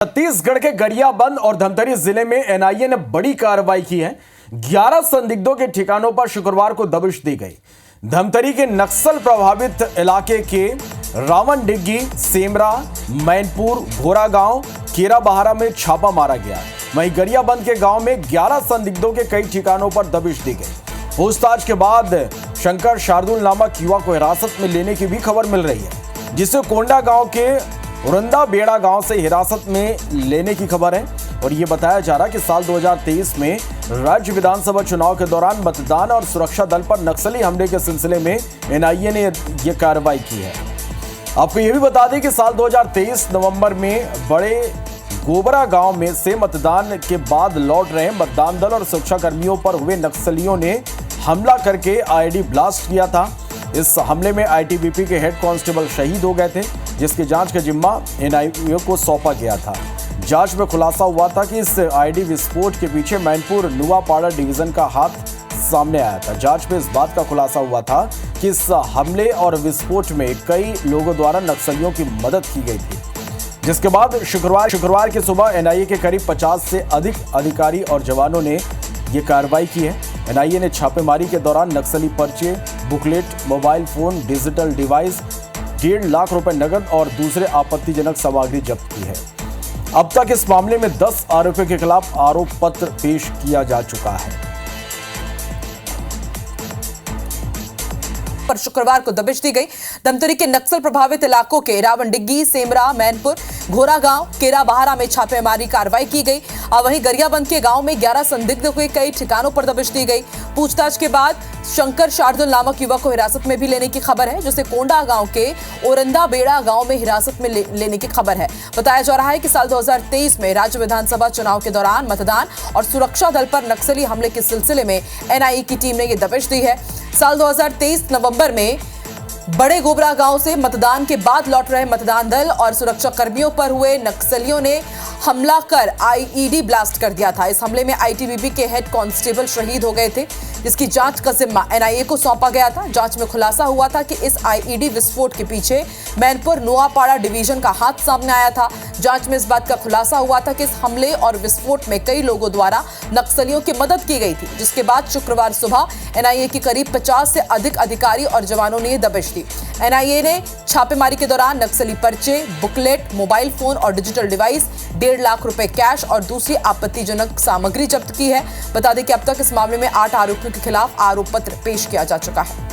छत्तीसगढ़ के गरियाबंद और धमतरी जिले में एनआईए ने बड़ी कार्रवाई की है। 11 संदिग्धों के ठिकानों पर शुक्रवार को दबिश दी गई। धमतरी के नक्सल प्रभावित इलाके के रावणडिग्गी, सेमरा, मैनपुर, घोरा गांव, केराबहारा में छापा मारा गया। वहीं गरियाबंद के गांव में 11 संदिग्धों के कई ठिकानों पर दबिश दी गई। पूछताछ के बाद शंकर शार्दुल नामक युवक को हिरासत में लेने की भी खबर मिल रही है, जिसे कोंडा गांव के उरंदा बेड़ा गांव से हिरासत में लेने की खबर है। और ये बताया जा रहा है कि साल 2023 में राज्य विधानसभा चुनाव के दौरान मतदान और सुरक्षा दल पर नक्सली हमले के सिलसिले में एनआईए ने यह कार्रवाई की है। आपको ये भी बता दें कि साल 2023 नवंबर में बड़े गोबरा गांव में से मतदान के बाद लौट रहे मतदान दल और सुरक्षा कर्मियों पर हुए नक्सलियों ने हमला करके आईडी ब्लास्ट किया था। इस हमले में आईटीबीपी के हेड कांस्टेबल शहीद हो गए थे, जिसकी जांच का जिम्मा एनआईए को सौंपा गया था। जांच में खुलासा हुआ था कि इस आईडी विस्फोट के पीछे मैनपुर नुआपाड़ा डिवीजन का हाथ सामने आया था। जांच में इस बात का खुलासा हुआ था कि इस हमले और विस्फोट में कई लोगों द्वारा नक्सलियों की मदद की गई थी, जिसके बाद शुक्रवार की सुबह एनआईए के करीब 50 से अधिक अधिकारी और जवानों ने ये कार्रवाई की है। एनआईए ने छापेमारी के दौरान नक्सली पर्चे, booklet, mobile phone, digital device, 1.5 lakh रुपए नगद और दूसरे आपत्तिजनक सामग्री जब्त की है। अब तक इस मामले में 10 आरोपियों के खिलाफ आरोप पत्र पेश किया जा चुका है। पर शुक्रवार को दबिश दी गई। धमतरी के नक्सल प्रभावित इलाकों के रावणडिग्गी, सेमरा, मैनपुर, घोरा गांव, केराबहारा में छापेमारी कार्रवाई की गई। और वहीं गरियाबंद के गांव में 11 संदिग्धों के कई ठिकानों पर दबिश दी गई। पूछताछ के बाद शंकर शार्दुल नामक युवक को हिरासत में भी लेने की खबर है, जिसे कोंडा गांव के ओरंदा बेड़ा गांव में हिरासत में लेने की खबर है। बताया जा रहा है कि साल 2023 में राज्य विधानसभा चुनाव के दौरान मतदान और सुरक्षा दल पर नक्सली हमले के सिलसिले में एनआईए की टीम ने यह दबिश दी है। साल 2023 नवंबर में बड़े गोबरा गांव से मतदान के बाद लौट रहे मतदान दल और सुरक्षा कर्मियों पर हुए नक्सलियों ने हमला कर आईईडी ब्लास्ट कर दिया था। इस हमले में आईटीबीपी के हेड कांस्टेबल शहीद हो गए थे, जिसकी जांच का जिम्मा एनआईए को सौंपा गया था। जांच में खुलासा हुआ था कि इस आईईडी विस्फोट के पीछे मैनपुर नुआपाड़ा डिवीजन का हाथ सामने आया था। जांच में इस बात का खुलासा हुआ था कि इस हमले और विस्फोट में कई लोगों द्वारा नक्सलियों की मदद की गई थी, जिसके बाद शुक्रवार सुबह एनआईए के करीब 50 से अधिक अधिकारी और जवानों ने दबिश दी। एनआईए ने छापेमारी के दौरान नक्सली पर्चे, बुकलेट, मोबाइल फोन और डिजिटल डिवाइस, 1.5 लाख रुपए कैश और दूसरी आपत्तिजनक सामग्री जब्त की है। बता दें कि अब तक इस मामले में 8 आरोपियों के खिलाफ आरोप पत्र पेश किया जा चुका है।